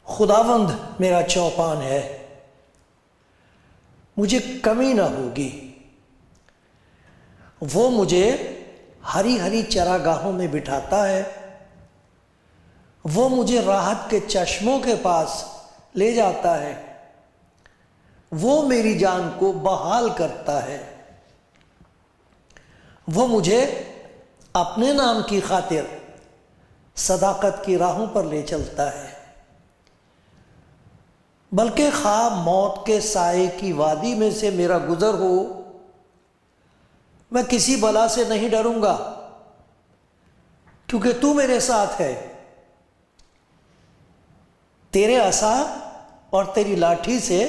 خداوند میرا چوپان ہے، مجھے کمی نہ ہوگی۔ وہ مجھے ہری ہری چراگاہوں میں بٹھاتا ہے، وہ مجھے راحت کے چشموں کے پاس لے جاتا ہے، وہ میری جان کو بحال کرتا ہے، وہ مجھے اپنے نام کی خاطر صداقت کی راہوں پر لے چلتا ہے، بلکہ خواہ موت کے سائے کی وادی میں سے میرا گزر ہو، میں کسی بلا سے نہیں ڈروں گا، کیونکہ تو میرے ساتھ ہے۔ تیرے عصا اور تیری لاٹھی سے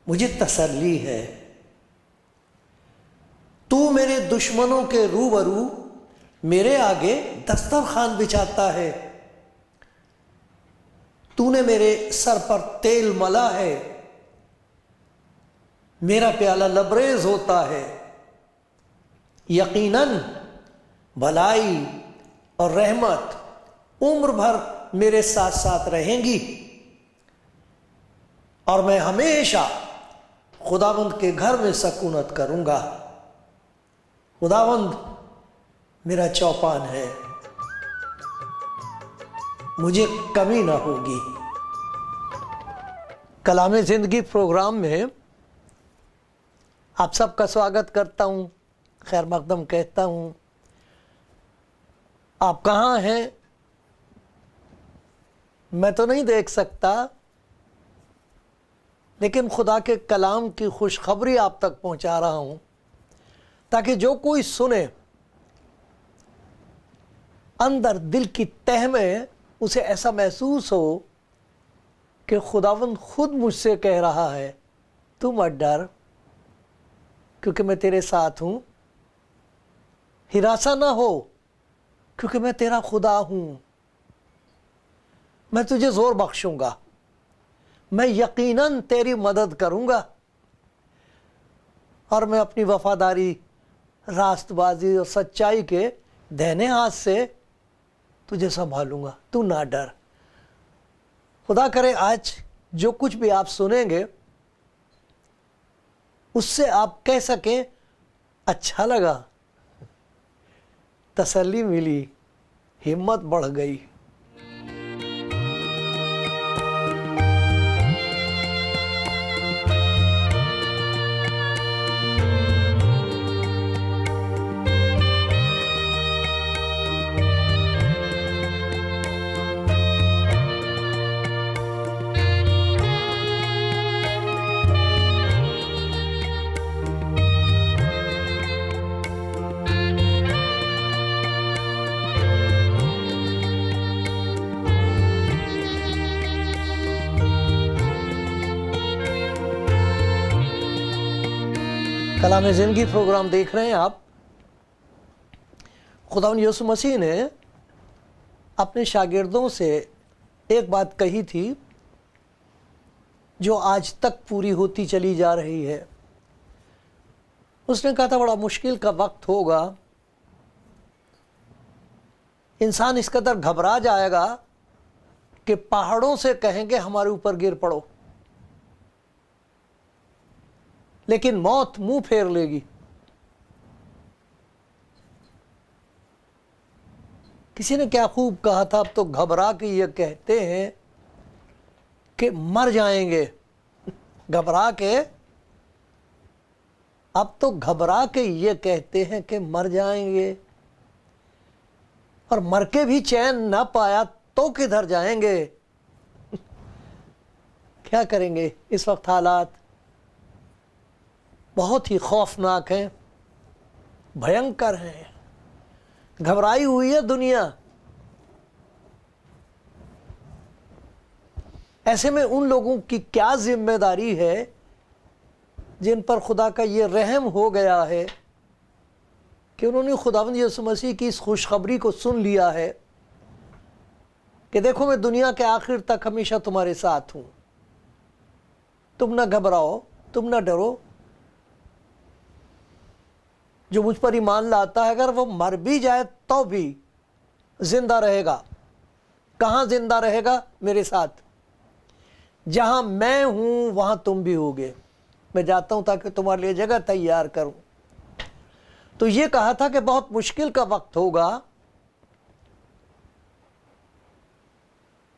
مجھے تسلی ہے۔ تو میرے دشمنوں کے روبرو میرے آگے دسترخوان بچھاتا ہے، تو نے میرے سر پر تیل ملا ہے، میرا پیالہ لبریز ہوتا ہے۔ یقیناً بھلائی اور رحمت عمر بھر میرے ساتھ ساتھ رہیں گی، اور میں ہمیشہ خداوند کے گھر میں سکونت کروں گا۔ خداوند میرا چوپان ہے، مجھے کمی نہ ہوگی۔ کلام زندگی پروگرام میں آپ سب کا سواگت کرتا ہوں، خیر مقدم کہتا ہوں۔ آپ کہاں ہیں میں تو نہیں دیکھ سکتا، لیکن خدا کے کلام کی خوشخبری آپ تک پہنچا رہا ہوں، تاکہ جو کوئی سنے اندر دل کی تہ میں اسے ایسا محسوس ہو کہ خداوند خود مجھ سے کہہ رہا ہے، تو مت ڈر، کیونکہ میں تیرے ساتھ ہوں۔ ہراساں نہ ہو، کیونکہ میں تیرا خدا ہوں۔ میں تجھے زور بخشوں گا، میں یقیناً تیری مدد کروں گا، اور میں اپنی وفاداری، راست بازی اور سچائی کے دہنے ہاتھ سے تجھے سنبھالوں گا۔ تو نہ ڈر۔ خدا کرے آج جو کچھ بھی آپ سنیں گے اس سے آپ کہہ سکیں اچھا لگا، تسلی ملی، ہمت بڑھ گئی۔ کلام زندگی پروگرام دیکھ رہے ہیں آپ۔ خداوند یسوع مسیح نے اپنے شاگردوں سے ایک بات کہی تھی جو آج تک پوری ہوتی چلی جا رہی ہے۔ اس نے کہا تھا بڑا مشکل کا وقت ہوگا، انسان اس قدر گھبرا جائے گا کہ پہاڑوں سے کہیں گے ہمارے اوپر گر پڑو، لیکن موت منہ پھیر لے گی۔ کسی نے کیا خوب کہا تھا، اب تو گھبرا کے یہ کہتے ہیں کہ مر جائیں گے۔ گھبرا کے، اب تو گھبرا کے یہ کہتے ہیں کہ مر جائیں گے، اور مر کے بھی چین نہ پایا تو کدھر جائیں گے۔ کیا کریں گے؟ اس وقت حالات بہت ہی خوفناک ہیں، بھینکر ہیں، گھبرائی ہوئی ہے دنیا۔ ایسے میں ان لوگوں کی کیا ذمہ داری ہے جن پر خدا کا یہ رحم ہو گیا ہے کہ انہوں نے خداوند یسوع مسیح کی اس خوشخبری کو سن لیا ہے کہ دیکھو میں دنیا کے آخر تک ہمیشہ تمہارے ساتھ ہوں، تم نہ گھبراؤ، تم نہ ڈرو، جو مجھ پر ایمان لاتا ہے اگر وہ مر بھی جائے تو بھی زندہ رہے گا۔ کہاں زندہ رہے گا؟ میرے ساتھ، جہاں میں ہوں وہاں تم بھی ہوگے، میں جاتا ہوں تاکہ تمہارے لیے جگہ تیار کروں۔ تو یہ کہا تھا کہ بہت مشکل کا وقت ہوگا،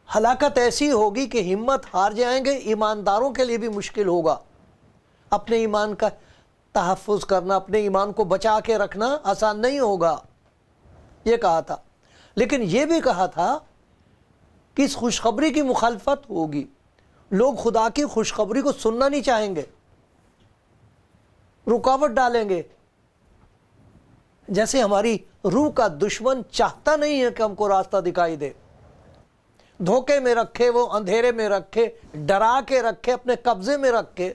ہلاکت ایسی ہوگی کہ ہمت ہار جائیں گے، ایمانداروں کے لیے بھی مشکل ہوگا۔ اپنے ایمان کا تحفظ کرنا، اپنے ایمان کو بچا کے رکھنا آسان نہیں ہوگا، یہ کہا تھا۔ لیکن یہ بھی کہا تھا کہ اس خوشخبری کی مخالفت ہوگی، لوگ خدا کی خوشخبری کو سننا نہیں چاہیں گے، رکاوٹ ڈالیں گے۔ جیسے ہماری روح کا دشمن چاہتا نہیں ہے کہ ہم کو راستہ دکھائی دے، دھوکے میں رکھے، وہ اندھیرے میں رکھے، ڈرا کے رکھے، اپنے قبضے میں رکھے۔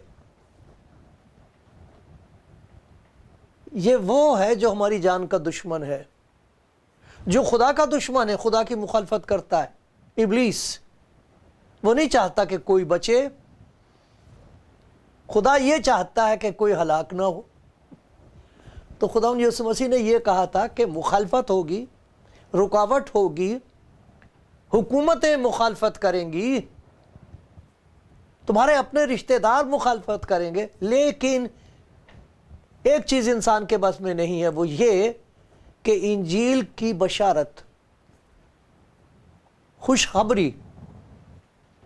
یہ وہ ہے جو ہماری جان کا دشمن ہے، جو خدا کا دشمن ہے، خدا کی مخالفت کرتا ہے، ابلیس۔ وہ نہیں چاہتا کہ کوئی بچے، خدا یہ چاہتا ہے کہ کوئی ہلاک نہ ہو۔ تو خداوند یسوع مسیح نے یہ کہا تھا کہ مخالفت ہوگی، رکاوٹ ہوگی، حکومتیں مخالفت کریں گی، تمہارے اپنے رشتہ دار مخالفت کریں گے، لیکن ایک چیز انسان کے بس میں نہیں ہے، وہ یہ کہ انجیل کی بشارت، خوشخبری،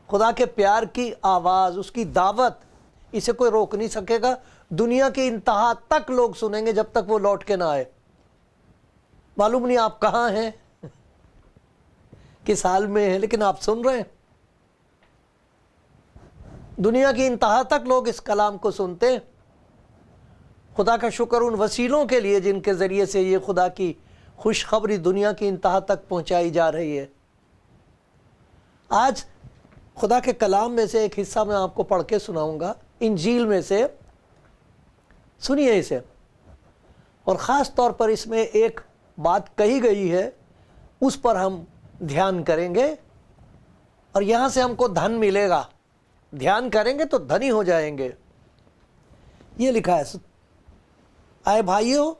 خدا کے پیار کی آواز، اس کی دعوت، اسے کوئی روک نہیں سکے گا۔ دنیا کی انتہا تک لوگ سنیں گے جب تک وہ لوٹ کے نہ آئے۔ معلوم نہیں آپ کہاں ہیں، کس حال میں ہیں، لیکن آپ سن رہے ہیں۔ دنیا کی انتہا تک لوگ اس کلام کو سنتے ہیں۔ خدا کا شکر ان وسیلوں کے لیے جن کے ذریعے سے یہ خدا کی خوشخبری دنیا کی انتہا تک پہنچائی جا رہی ہے۔ آج خدا کے کلام میں سے ایک حصہ میں آپ کو پڑھ کے سناؤں گا، انجیل میں سے، سنیے اسے۔ اور خاص طور پر اس میں ایک بات کہی گئی ہے، اس پر ہم دھیان کریں گے، اور یہاں سے ہم کو دھن ملے گا۔ دھیان کریں گے تو دھنی ہو جائیں گے۔ یہ لکھا ہے، اے بھائیو،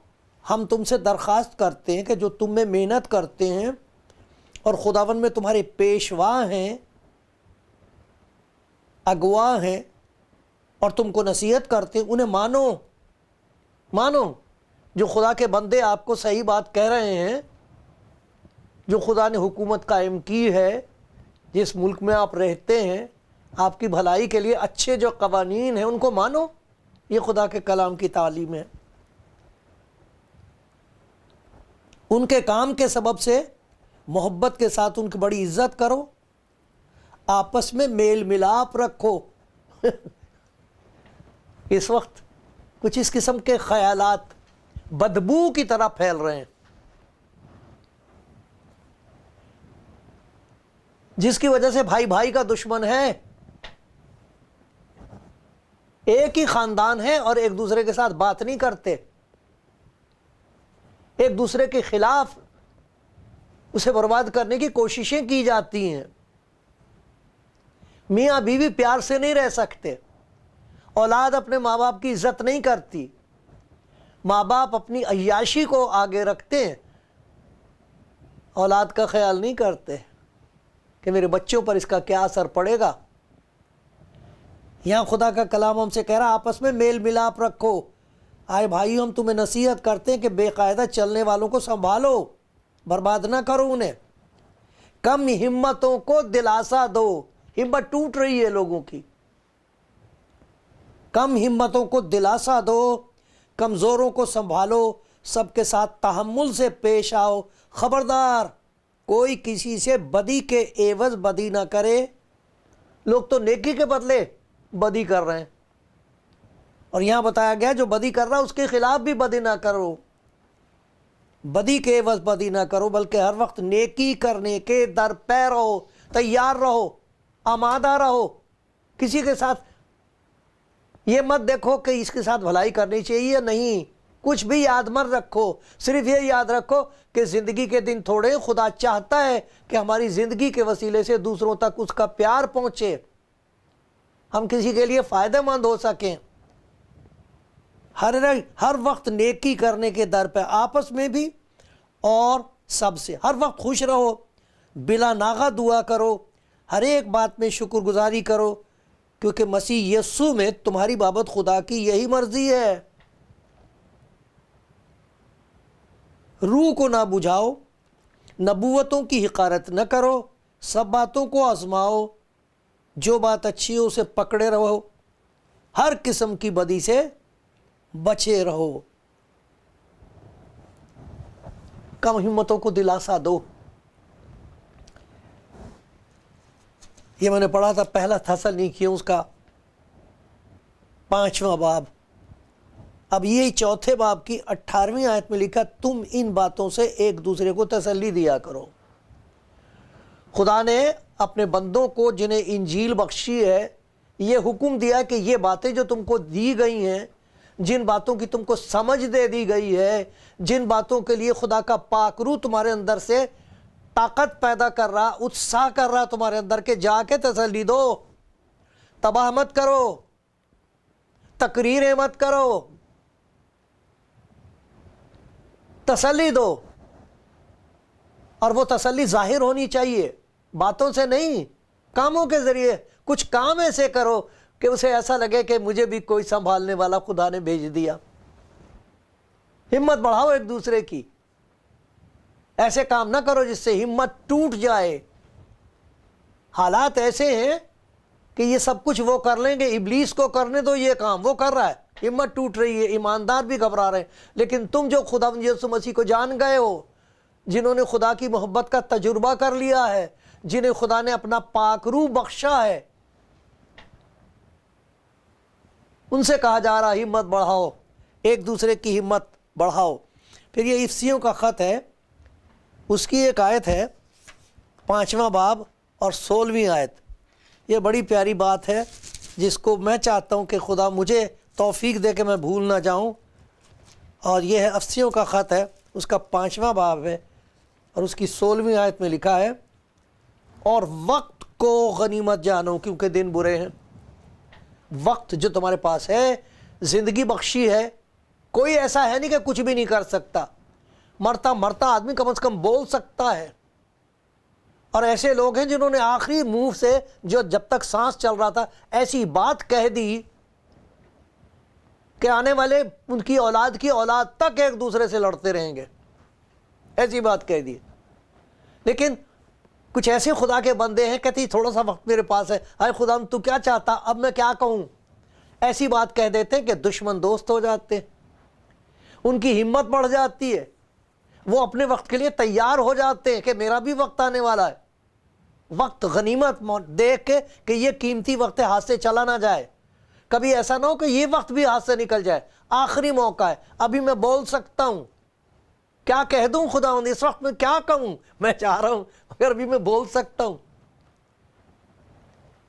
ہم تم سے درخواست کرتے ہیں کہ جو تم میں محنت کرتے ہیں اور خداوند میں تمہارے پیشوا ہیں، اگوا ہیں، اور تم کو نصیحت کرتے ہیں، انہیں مانو۔ جو خدا کے بندے آپ کو صحیح بات کہہ رہے ہیں، جو خدا نے حکومت قائم کی ہے، جس ملک میں آپ رہتے ہیں، آپ کی بھلائی کے لیے اچھے جو قوانین ہیں ان کو مانو۔ یہ خدا کے کلام کی تعلیم ہے۔ ان کے کام کے سبب سے محبت کے ساتھ ان کی بڑی عزت کرو، آپس میں میل ملاپ رکھو۔ اس وقت کچھ اس قسم کے خیالات بدبو کی طرح پھیل رہے ہیں، جس کی وجہ سے بھائی بھائی کا دشمن ہے، ایک ہی خاندان ہے اور ایک دوسرے کے ساتھ بات نہیں کرتے، ایک دوسرے کے خلاف اسے برباد کرنے کی کوششیں کی جاتی ہیں۔ میاں بیوی پیار سے نہیں رہ سکتے، اولاد اپنے ماں باپ کی عزت نہیں کرتی، ماں باپ اپنی عیاشی کو آگے رکھتے ہیں، اولاد کا خیال نہیں کرتے کہ میرے بچوں پر اس کا کیا اثر پڑے گا۔ یہاں خدا کا کلام ہم سے کہہ رہا آپس میں میل ملاپ رکھو۔ آئے بھائی، ہم تمہیں نصیحت کرتے ہیں کہ بے قاعدہ چلنے والوں کو سنبھالو، برباد نہ کرو انہیں، کم ہمتوں کو دلاسا دو۔ ہمت ٹوٹ رہی ہے لوگوں کی، کم ہمتوں کو دلاسا دو، کمزوروں کو سنبھالو، سب کے ساتھ تحمل سے پیش آؤ۔ خبردار، کوئی کسی سے بدی کے عوض بدی نہ کرے۔ لوگ تو نیکی کے بدلے بدی کر رہے ہیں، اور یہاں بتایا گیا جو بدی کر رہا ہے اس کے خلاف بھی بدی نہ کرو، بدی کے عوض بدی نہ کرو، بلکہ ہر وقت نیکی کرنے کے در پے رہو، تیار رہو۔ آمادہ رہو. کسی کے ساتھ یہ مت دیکھو کہ اس کے ساتھ بھلائی کرنی چاہیے، نہیں، کچھ بھی یاد مت رکھو. صرف یہ یاد رکھو کہ زندگی کے دن تھوڑے، خدا چاہتا ہے کہ ہماری زندگی کے وسیلے سے دوسروں تک اس کا پیار پہنچے، ہم کسی کے لیے فائدہ مند ہو سکیں. ہر وقت نیکی کرنے کے در پہ، آپس میں بھی اور سب سے. ہر وقت خوش رہو، بلا ناغہ دعا کرو، ہر ایک بات میں شکر گزاری کرو، کیونکہ مسیح یسوع میں تمہاری بابت خدا کی یہی مرضی ہے. روح کو نہ بجھاؤ، نبوتوں کی حقارت نہ کرو، سب باتوں کو آزماؤ، جو بات اچھی ہو اسے پکڑے رہو، ہر قسم کی بدی سے بچے رہو. کم ہمتوں کو دلاسا دو. یہ میں نے پڑھا تھا پہلا تھسلنیکیوں کا 5واں باب. اب یہ 4 باب کی 18ویں آیت میں لکھا، تم ان باتوں سے ایک دوسرے کو تسلی دیا کرو. خدا نے اپنے بندوں کو جنہیں انجیل بخشی ہے یہ حکم دیا کہ یہ باتیں جو تم کو دی گئی ہیں، جن باتوں کی تم کو سمجھ دے دی گئی ہے، جن باتوں کے لیے خدا کا پاک روح تمہارے اندر سے طاقت پیدا کر رہا، اتساہ کر رہا تمہارے اندر، کہ جا کے تسلی دو. تباہ مت کرو، تقریریں مت کرو، تسلی دو. اور وہ تسلی ظاہر ہونی چاہیے، باتوں سے نہیں، کاموں کے ذریعے. کچھ کام ایسے کرو کہ اسے ایسا لگے کہ مجھے بھی کوئی سنبھالنے والا خدا نے بھیج دیا. ہمت بڑھاؤ ایک دوسرے کی. ایسے کام نہ کرو جس سے ہمت ٹوٹ جائے. حالات ایسے ہیں کہ یہ سب کچھ وہ کر لیں گے، ابلیس کو کرنے دو یہ کام، وہ کر رہا ہے، ہمت ٹوٹ رہی ہے، ایماندار بھی گھبرا رہے ہیں. لیکن تم جو خدا یسوع مسیح کو جان گئے ہو، جنہوں نے خدا کی محبت کا تجربہ کر لیا ہے، جنہیں خدا نے اپنا پاک روح بخشا ہے، ان سے کہا جا رہا ہمت بڑھاؤ، ایک دوسرے کی ہمت بڑھاؤ. پھر یہ افسیوں کا خط ہے، اس کی ایک آیت ہے 5واں باب اور 16ویں آیت. یہ بڑی پیاری بات ہے جس کو میں چاہتا ہوں کہ خدا مجھے توفیق دے کہ میں بھول نہ جاؤں. اور یہ ہے افسیوں کا خط ہے، اس کا 5واں باب ہے اور اس کی 16ویں آیت میں لکھا ہے، اور وقت کو غنیمت جانو کیونکہ دن برے ہیں. وقت جو تمہارے پاس ہے، زندگی بخشی ہے، کوئی ایسا ہے نہیں کہ کچھ بھی نہیں کر سکتا. مرتا مرتا آدمی کم از کم بول سکتا ہے. اور ایسے لوگ ہیں جنہوں نے آخری منہ سے، جو جب تک سانس چل رہا تھا، ایسی بات کہہ دی کہ آنے والے ان کی اولاد کی اولاد تک ایک دوسرے سے لڑتے رہیں گے. ایسی بات کہہ دی. لیکن کچھ ایسے خدا کے بندے ہیں، کہتے ہیں تھوڑا سا وقت میرے پاس ہے، اے خدا تو کیا چاہتا، اب میں کیا کہوں. ایسی بات کہہ دیتے ہیں کہ دشمن دوست ہو جاتے ہیں، ان کی ہمت بڑھ جاتی ہے، وہ اپنے وقت کے لیے تیار ہو جاتے ہیں کہ میرا بھی وقت آنے والا ہے. وقت غنیمت دیکھ کے کہ یہ قیمتی وقت ہاتھ سے چلا نہ جائے. کبھی ایسا نہ ہو کہ یہ وقت بھی ہاتھ سے نکل جائے. آخری موقع ہے، ابھی میں بول سکتا ہوں. کیا کہہ دوں خدا، اس وقت میں کیا کہوں، میں چاہ رہا ہوں مگر ابھی میں بول سکتا ہوں.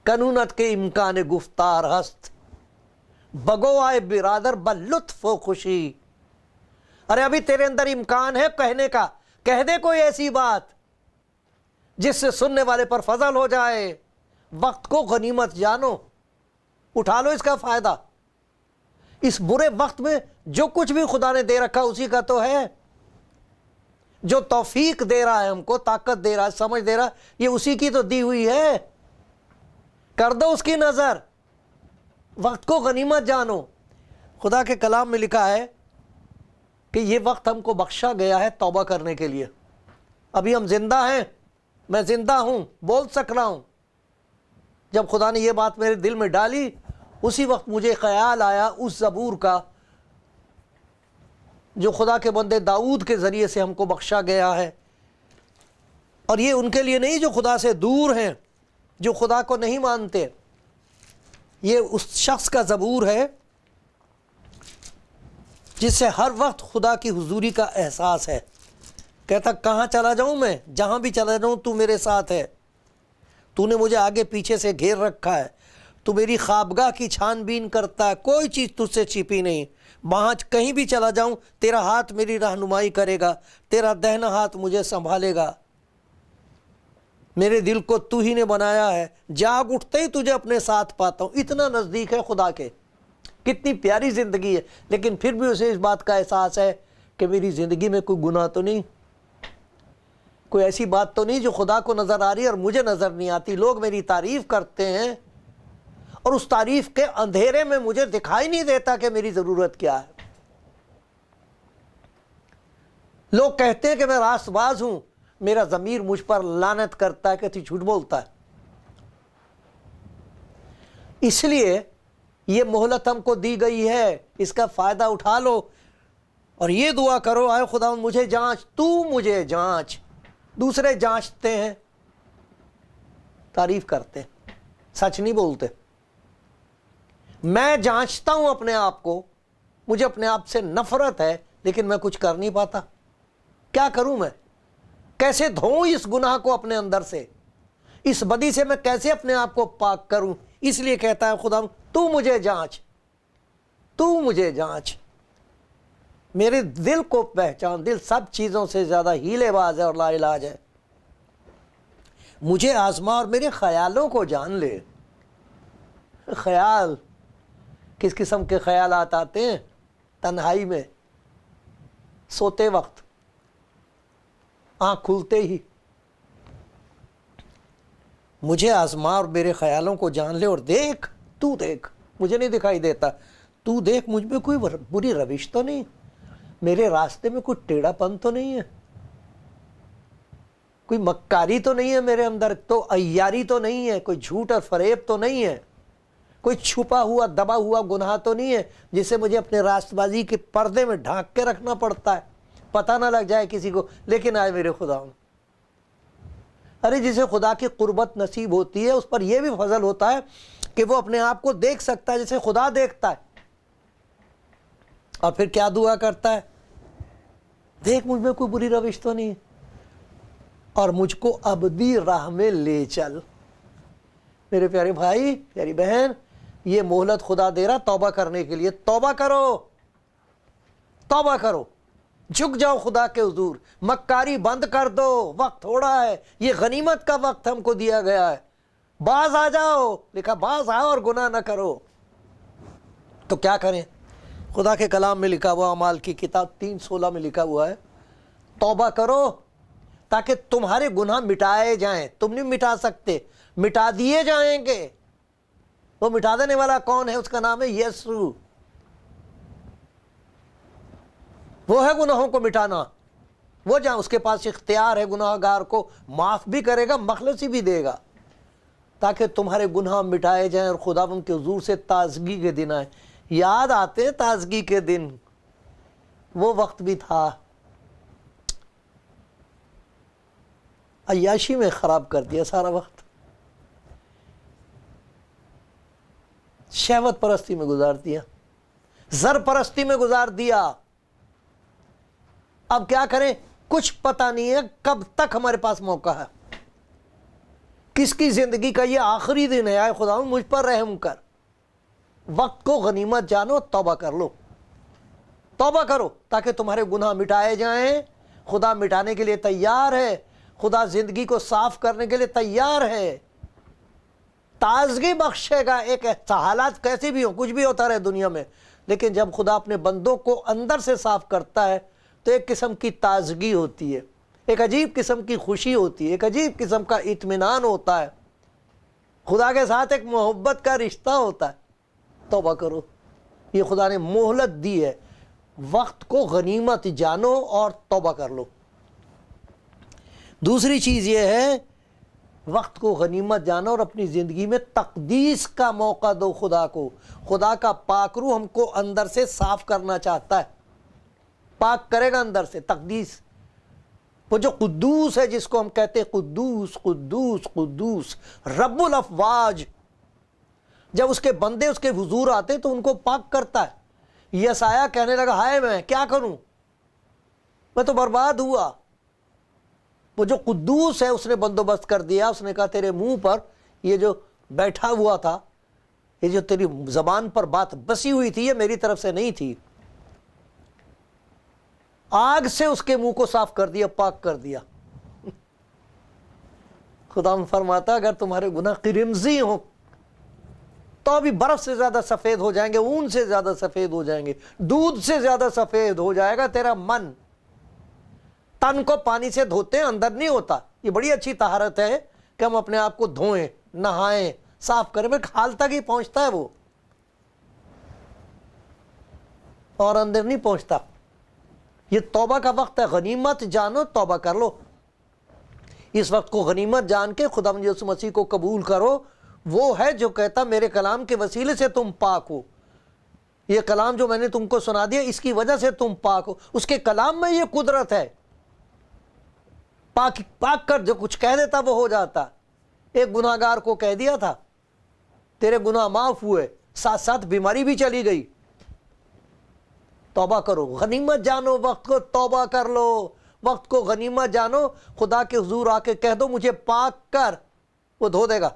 کنونت کے امکان گفتار ہست، بگو آئے برادر بلطف و خوشی. ارے ابھی تیرے اندر امکان ہے کہنے کا، کہہ دے کوئی ایسی بات جس سے سننے والے پر فضل ہو جائے. وقت کو غنیمت جانو، اٹھا لو اس کا فائدہ. اس برے وقت میں جو کچھ بھی خدا نے دے رکھا اسی کا تو ہے. جو توفیق دے رہا ہے ہم کو، طاقت دے رہا ہے، سمجھ دے رہا ہے، یہ اسی کی تو دی ہوئی ہے. کر دو اس کی نظر. وقت کو غنیمت جانو. خدا کے کلام میں لکھا ہے کہ یہ وقت ہم کو بخشا گیا ہے توبہ کرنے کے لیے. ابھی ہم زندہ ہیں، میں زندہ ہوں، بول سک رہا ہوں. جب خدا نے یہ بات میرے دل میں ڈالی، اسی وقت مجھے خیال آیا اس زبور کا جو خدا کے بندے داؤد کے ذریعے سے ہم کو بخشا گیا ہے. اور یہ ان کے لیے نہیں جو خدا سے دور ہیں، جو خدا کو نہیں مانتے. یہ اس شخص کا زبور ہے جس سے ہر وقت خدا کی حضوری کا احساس ہے. کہتا کہاں چلا جاؤں میں، جہاں بھی چلا جاؤں تو میرے ساتھ ہے. تو نے مجھے آگے پیچھے سے گھیر رکھا ہے، تو میری خوابگاہ کی چھان بین کرتا ہے، کوئی چیز تجھ سے چھپی نہیں، وہاں کہیں بھی چلا جاؤں تیرا ہاتھ میری رہنمائی کرے گا، تیرا دہنا ہاتھ مجھے سنبھالے گا، میرے دل کو تو ہی نے بنایا ہے، جاگ اٹھتے ہی تجھے اپنے ساتھ پاتا ہوں۔ اتنا نزدیک ہے خدا کے، کتنی پیاری زندگی ہے، لیکن پھر بھی اسے اس بات کا احساس ہے کہ میری زندگی میں کوئی گناہ تو نہیں، کوئی ایسی بات تو نہیں جو خدا کو نظر آ رہی ہے اور مجھے نظر نہیں آتی۔ لوگ میری تعریف کرتے ہیں اور اس تعریف کے اندھیرے میں مجھے دکھائی نہیں دیتا کہ میری ضرورت کیا ہے۔ لوگ کہتے ہیں کہ میں راست باز ہوں، میرا ضمیر مجھ پر لعنت کرتا ہے کہ تو جھوٹ بولتا ہے۔ اس لیے یہ مہلت ہم کو دی گئی ہے، اس کا فائدہ اٹھا لو اور یہ دعا کرو، اے خدا مجھے جانچ، تو مجھے جانچ۔ دوسرے جانچتے ہیں، تعریف کرتے ہیں، سچ نہیں بولتے۔ میں جانچتا ہوں اپنے آپ کو، مجھے اپنے آپ سے نفرت ہے لیکن میں کچھ کر نہیں پاتا۔ کیا کروں میں؟ کیسے دھوؤں اس گناہ کو اپنے اندر سے؟ اس بدی سے میں کیسے اپنے آپ کو پاک کروں؟ اس لیے کہتا ہے خدا تو مجھے جانچ، تو مجھے جانچ، میرے دل کو پہچان۔ دل سب چیزوں سے زیادہ ہیلے باز ہے اور لا علاج ہے۔ مجھے آزما اور میرے خیالوں کو جان لے۔ خیال کس قسم کے خیالات آتے ہیں؟ تنہائی میں، سوتے وقت، آنکھ کھلتے ہی۔ مجھے آزما اور میرے خیالوں کو جان لے اور دیکھ، تو دیکھ، مجھے نہیں دکھائی دیتا، تو دیکھ مجھ میں کوئی بری روش تو نہیں، میرے راستے میں کوئی ٹیڑھا پن تو نہیں ہے، کوئی مکاری تو نہیں ہے میرے اندر، تو عیاری تو نہیں ہے، کوئی جھوٹ اور فریب تو نہیں ہے، کوئی چھپا ہوا دبا ہوا گناہ تو نہیں ہے جسے مجھے اپنے راست بازی کے پردے میں ڈھانک کے رکھنا پڑتا ہے، پتہ نہ لگ جائے کسی کو۔ لیکن آئے میرے خدا، ارے جسے خدا کی قربت نصیب ہوتی ہے اس پر یہ بھی فضل ہوتا ہے کہ وہ اپنے آپ کو دیکھ سکتا ہے جیسے خدا دیکھتا ہے۔ اور پھر کیا دعا کرتا ہے؟ دیکھ مجھ میں کوئی بری روش تو نہیں ہے اور مجھ کو ابدی راہ میں لے چل۔ میرے پیارے بھائی، پیاری بہن، یہ مہلت خدا دے رہا توبہ کرنے کے لیے۔ توبہ کرو، توبہ کرو، جھک جاؤ خدا کے حضور، مکاری بند کر دو، وقت تھوڑا ہے، یہ غنیمت کا وقت ہم کو دیا گیا ہے، باز آ جاؤ، لکھا باز آؤ اور گناہ نہ کرو۔ تو کیا کریں؟ خدا کے کلام میں لکھا ہوا، اعمال کی کتاب 3:16 میں لکھا ہوا ہے، توبہ کرو تاکہ تمہارے گناہ مٹائے جائیں۔ تم نہیں مٹا سکتے، مٹا دیے جائیں گے۔ وہ مٹا دینے والا کون ہے؟ اس کا نام ہے یسوع۔ وہ ہے گناہوں کو مٹانا، وہ جہاں اس کے پاس اختیار ہے گناہ گار کو معاف بھی کرے گا، مخلصی بھی دے گا، تاکہ تمہارے گناہ مٹائے جائیں اور خدا ان کے حضور سے تازگی کے دن آئے۔ یاد آتے ہیں تازگی کے دن؟ وہ وقت بھی تھا، عیاشی میں خراب کر دیا سارا وقت، شہوت پرستی میں گزار دیا، زر پرستی میں گزار دیا۔ اب کیا کریں؟ کچھ پتہ نہیں ہے کب تک ہمارے پاس موقع ہے، کس کی زندگی کا یہ آخری دن ہے۔ اے خدا مجھ پر رحم کر، وقت کو غنیمت جانو، توبہ کر لو، توبہ کرو تاکہ تمہارے گناہ مٹائے جائیں۔ خدا مٹانے کے لیے تیار ہے، خدا زندگی کو صاف کرنے کے لیے تیار ہے، تازگی بخشے گا۔ ایک حالات کیسی بھی ہوں، کچھ بھی ہوتا رہے دنیا میں، لیکن جب خدا اپنے بندوں کو اندر سے صاف کرتا ہے تو ایک قسم کی تازگی ہوتی ہے، ایک عجیب قسم کی خوشی ہوتی ہے، ایک عجیب قسم کا اطمینان ہوتا ہے، خدا کے ساتھ ایک محبت کا رشتہ ہوتا ہے۔ توبہ کرو، یہ خدا نے مہلت دی ہے، وقت کو غنیمت جانو اور توبہ کر لو۔ دوسری چیز یہ ہے، وقت کو غنیمت جانو اور اپنی زندگی میں تقدیس کا موقع دو خدا کو۔ خدا کا پاک روح ہم کو اندر سے صاف کرنا چاہتا ہے، پاک کرے گا اندر سے۔ تقدیس، وہ جو قدوس ہے جس کو ہم کہتے ہیں قدوس قدوس قدوس رب الافواج، جب اس کے بندے اس کے حضور آتے تو ان کو پاک کرتا ہے۔ یسایہ کہنے لگا، ہائے میں کیا کروں، میں تو برباد ہوا، وہ جو قدوس ہے اس نے بندوبست کر دیا. اس نے کہا تیرے منہ پر یہ جو بیٹھا ہوا تھا, یہ جو تیری زبان پر بات بسی ہوئی تھی, یہ میری طرف سے نہیں تھی. آگ سے اس کے منہ کو صاف کر دیا, پاک کر دیا. خدا فرماتا اگر تمہارے گناہ قرمزی ہوں تو بھی برف سے زیادہ سفید ہو جائیں گے, اون سے زیادہ سفید ہو جائیں گے, دودھ سے زیادہ سفید ہو جائے گا تیرا من. تن کو پانی سے دھوتے ہیں, اندر نہیں ہوتا. یہ بڑی اچھی طہارت ہے کہ ہم اپنے آپ کو دھوئیں, نہائیں, صاف کریں, پھر حال تک ہی پہنچتا ہے وہ, اور اندر نہیں پہنچتا. یہ توبہ کا وقت ہے, غنیمت جانو, توبہ کر لو. اس وقت کو غنیمت جان کے خداوند یسوع مسیح کو قبول کرو. وہ ہے جو کہتا میرے کلام کے وسیلے سے تم پاک ہو. یہ کلام جو میں نے تم کو سنا دیا اس کی وجہ سے تم پاک ہو. اس کے کلام میں یہ قدرت ہے. پاک کر, جو کچھ کہہ دیتا وہ ہو جاتا. ایک گناہگار کو کہہ دیا تھا تیرے گناہ معاف ہوئے, ساتھ ساتھ بیماری بھی چلی گئی. توبہ کرو, غنیمت جانو وقت کو, توبہ کر لو, وقت کو غنیمت جانو. خدا کے حضور آ کے کہہ دو مجھے پاک کر, وہ دھو دے گا.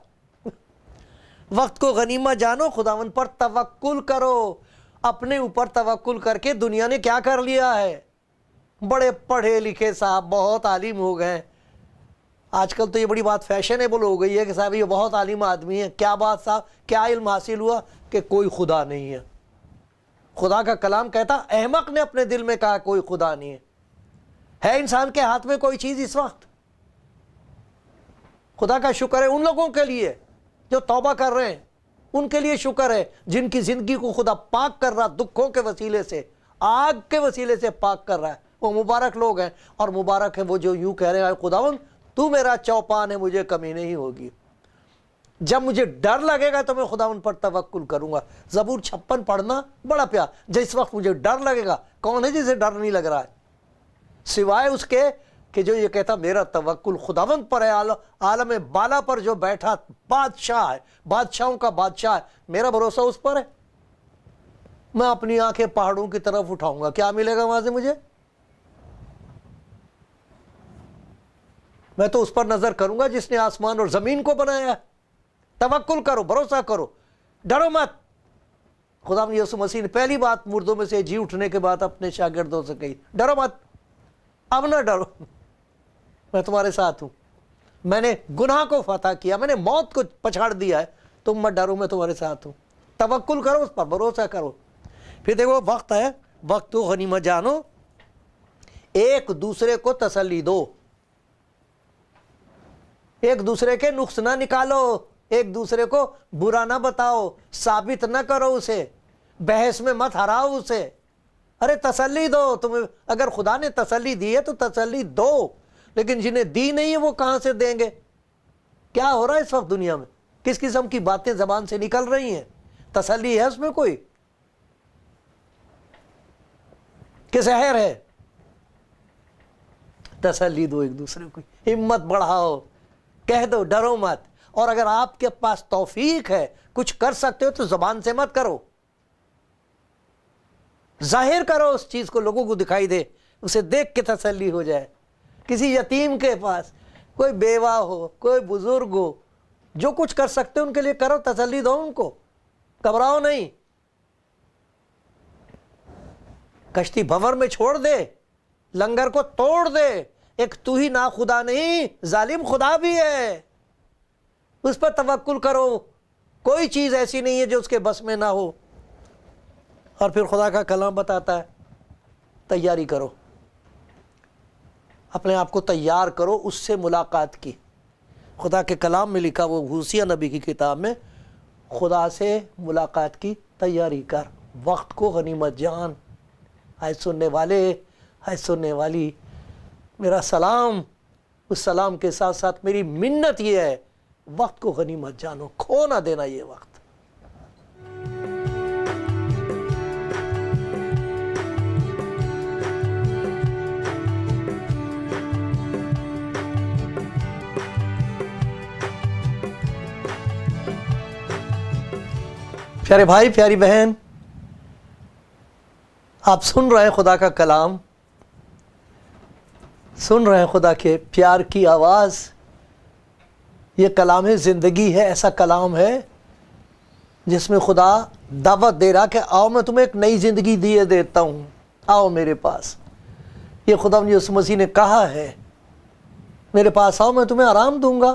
وقت کو غنیمت جانو, خداوند پر توکل کرو. اپنے اوپر توکل کر کے دنیا نے کیا کر لیا ہے, بڑے پڑھے لکھے صاحب بہت عالم ہو گئے. آج کل تو یہ بڑی بات فیشنیبل ہو گئی ہے کہ صاحب یہ بہت عالم آدمی ہے. کیا بات صاحب, کیا علم حاصل ہوا؟ کہ کوئی خدا نہیں ہے. خدا کا کلام کہتا احمق نے اپنے دل میں کہا کوئی خدا نہیں ہے. ہے انسان کے ہاتھ میں کوئی چیز اس وقت؟ خدا کا شکر ہے ان لوگوں کے لیے جو توبہ کر رہے ہیں, ان کے لیے شکر ہے جن کی زندگی کو خدا پاک کر رہا, دکھوں کے وسیلے سے, آگ کے وسیلے سے پاک کر رہا ہے. وہ مبارک لوگ ہیں, اور مبارک ہے وہ جو یوں کہہ رہے ہیں خداوند تو میرا چوپان ہے, مجھے کمی نہیں ہوگی. جب مجھے ڈر لگے گا تو میں خداوند پر توکل کروں گا. زبور 56 پڑھنا بڑا پیار. جس وقت مجھے ڈر لگے گا, کون ہے جسے ڈر نہیں لگ رہا ہے سوائے اس کے کہ جو یہ کہتا میرا توکل خداوند پر ہے, عالم بالا پر جو بیٹھا بادشاہ ہے, بادشاہوں کا بادشاہ ہے, میرا بھروسہ اس پر ہے. میں اپنی آنکھیں پہاڑوں کی طرف اٹھاؤں گا, کیا ملے گا وہاں سے مجھے؟ میں تو اس پر نظر کروں گا جس نے آسمان اور زمین کو بنایا ہے. توکل کرو, بھروسہ کرو, ڈرو مت. خداوند یسوع مسیح نے پہلی بات مردوں میں سے جی اٹھنے کے بعد اپنے شاگردوں سے کہی, ڈرو مت, اب نہ ڈرو, میں تمہارے ساتھ ہوں. میں نے گناہ کو فتح کیا, میں نے موت کو پچھاڑ دیا ہے, تم مت ڈرو, میں تمہارے ساتھ ہوں. توکل کرو, اس پر بھروسہ کرو. پھر دیکھو وقت ہے, وقت کو غنیمت جانو, ایک دوسرے کو تسلی دو, ایک دوسرے کے نقص نہ نکالو, ایک دوسرے کو برا نہ بتاؤ, ثابت نہ کرو اسے, بحث میں مت ہراؤ اسے. ارے تسلی دو. تمہیں اگر خدا نے تسلی دی ہے تو تسلی دو, لیکن جنہیں دی نہیں ہے وہ کہاں سے دیں گے؟ کیا ہو رہا ہے اس وقت دنیا میں, کس قسم کی باتیں زبان سے نکل رہی ہیں, تسلی ہے اس میں کوئی کہ زہر ہے؟ تسلی دو ایک دوسرے کو, ہمت بڑھاؤ, کہہ دو ڈرو مت. اور اگر آپ کے پاس توفیق ہے, کچھ کر سکتے ہو تو زبان سے مت کرو, ظاہر کرو اس چیز کو, لوگوں کو دکھائی دے, اسے دیکھ کے تسلی ہو جائے. کسی یتیم کے پاس, کوئی بیوہ ہو, کوئی بزرگ ہو, جو کچھ کر سکتے ان کے لیے کرو, تسلی دو ان کو, گھبراؤ نہیں. کشتی بھنور میں چھوڑ دے, لنگر کو توڑ دے. ایک تو ہی نا خدا نہیں, ظالم خدا بھی ہے, اس پر توکل کرو. کوئی چیز ایسی نہیں ہے جو اس کے بس میں نہ ہو. اور پھر خدا کا کلام بتاتا ہے تیاری کرو, اپنے آپ کو تیار کرو اس سے ملاقات کی. خدا کے کلام میں لکھا, وہ ہوسیہ نبی کی کتاب میں, خدا سے ملاقات کی تیاری کر, وقت کو غنیمت جان. آئے سننے والے, آئے سننے والی, میرا سلام, اس سلام کے ساتھ ساتھ میری منت یہ ہے, وقت کو غنیمت جانو, کھو نہ دینا یہ وقت. پیارے بھائی, پیاری بہن, آپ سن رہے ہیں خدا کا کلام. سن رہے ہیں خدا کے پیار کی آواز. یہ کلام زندگی ہے, ایسا کلام ہے جس میں خدا دعوت دے رہا کہ آؤ میں تمہیں ایک نئی زندگی دیے دیتا ہوں, آؤ میرے پاس. یہ خدا یسوع مسیح نے کہا ہے, میرے پاس آؤ میں تمہیں آرام دوں گا.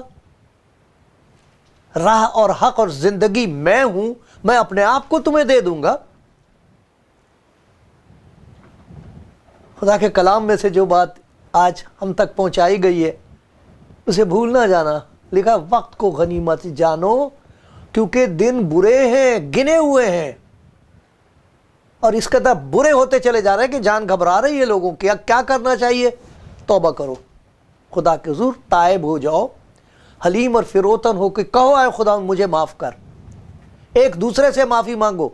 راہ اور حق اور زندگی میں ہوں, میں اپنے آپ کو تمہیں دے دوں گا. خدا کے کلام میں سے جو بات آج ہم تک پہنچائی گئی ہے اسے بھول نہ جانا. لکھا وقت کو غنیمت جانو کیونکہ دن برے ہیں, گنے ہوئے ہیں, اور اس قدر برے ہوتے چلے جا رہے ہیں کہ جان گھبرا رہی ہے لوگوں کی. کیا کرنا چاہیے؟ توبہ کرو, خدا کے حضور تائب ہو جاؤ, حلیم اور فروتن ہو کے کہو اے خدا مجھے معاف کر. ایک دوسرے سے معافی مانگو,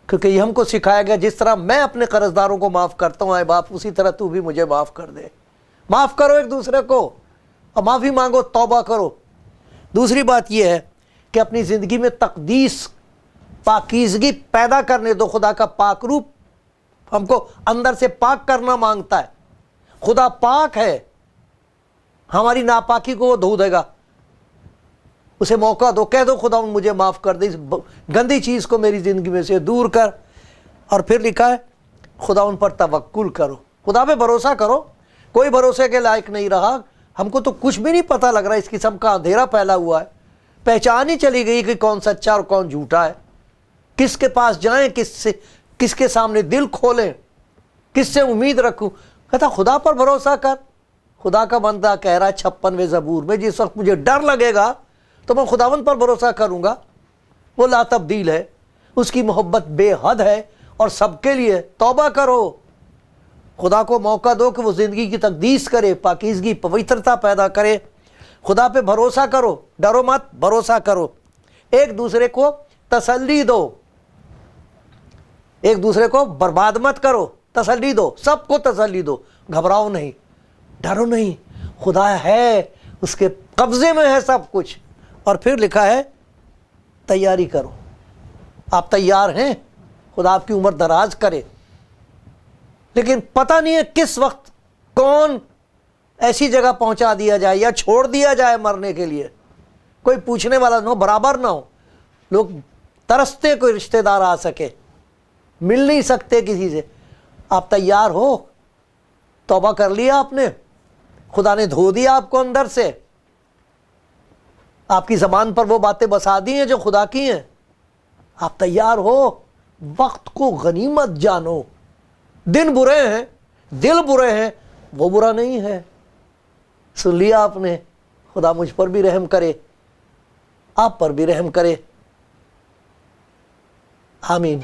کیونکہ یہ ہم کو سکھایا گیا جس طرح میں اپنے قرض داروں کو معاف کرتا ہوں اے باپ, اسی طرح تو بھی مجھے معاف کر دے. معاف کرو ایک دوسرے کو اور معافی مانگو, توبہ کرو. دوسری بات یہ ہے کہ اپنی زندگی میں تقدیس, پاکیزگی پیدا کرنے دو. خدا کا پاک روپ ہم کو اندر سے پاک کرنا مانگتا ہے. خدا پاک ہے, ہماری ناپاکی کو وہ دھو دے گا. اسے موقع دو, کہہ دو خدا مجھے معاف کر دے, اس گندی چیز کو میری زندگی میں سے دور کر. اور پھر لکھا ہے خدا ان پر توکل کرو, خدا پہ بھروسہ کرو. کوئی بھروسے کے لائق نہیں رہا, ہم کو تو کچھ بھی نہیں پتہ لگ رہا, اس قسم کا اندھیرا پھیلا ہوا ہے. پہچان ہی چلی گئی کہ کون سچا اور کون جھوٹا ہے. کس کے پاس جائیں, کس کے سامنے دل کھولیں, کس سے امید رکھوں. کہتا خدا پر بھروسہ کر. خدا کا بندہ کہہ رہا ہے 56ویں زبور میں, جس وقت مجھے ڈر لگے گا تو میں خداوند پر بھروسہ کروں گا. وہ لا تبدیل ہے, اس کی محبت بے حد ہے اور سب کے لیے. توبہ کرو, خدا کو موقع دو کہ وہ زندگی کی تقدیس کرے, پاکیزگی پوترتا پیدا کرے. خدا پہ بھروسہ کرو, ڈرو مت, بھروسہ کرو. ایک دوسرے کو تسلی دو, ایک دوسرے کو برباد مت کرو, تسلی دو, سب کو تسلی دو. گھبراؤ نہیں, ڈرو نہیں, خدا ہے, اس کے قبضے میں ہے سب کچھ. اور پھر لکھا ہے تیاری کرو. آپ تیار ہیں, خدا آپ کی عمر دراز کرے, لیکن پتہ نہیں ہے کس وقت کون ایسی جگہ پہنچا دیا جائے یا چھوڑ دیا جائے مرنے کے لیے. کوئی پوچھنے والا نہ ہو, برابر نہ ہو. لوگ ترستے کوئی رشتہ دار آ سکے, مل نہیں سکتے کسی سے. آپ تیار ہو, توبہ کر لیا آپ نے, خدا نے دھو دیا آپ کو اندر سے, آپ کی زبان پر وہ باتیں بسا دی ہیں جو خدا کی ہیں. آپ تیار ہو, وقت کو غنیمت جانو. دن برے ہیں, دل برے ہیں, وہ برا نہیں ہے. سن لیا آپ نے. خدا مجھ پر بھی رحم کرے, آپ پر بھی رحم کرے. آمین.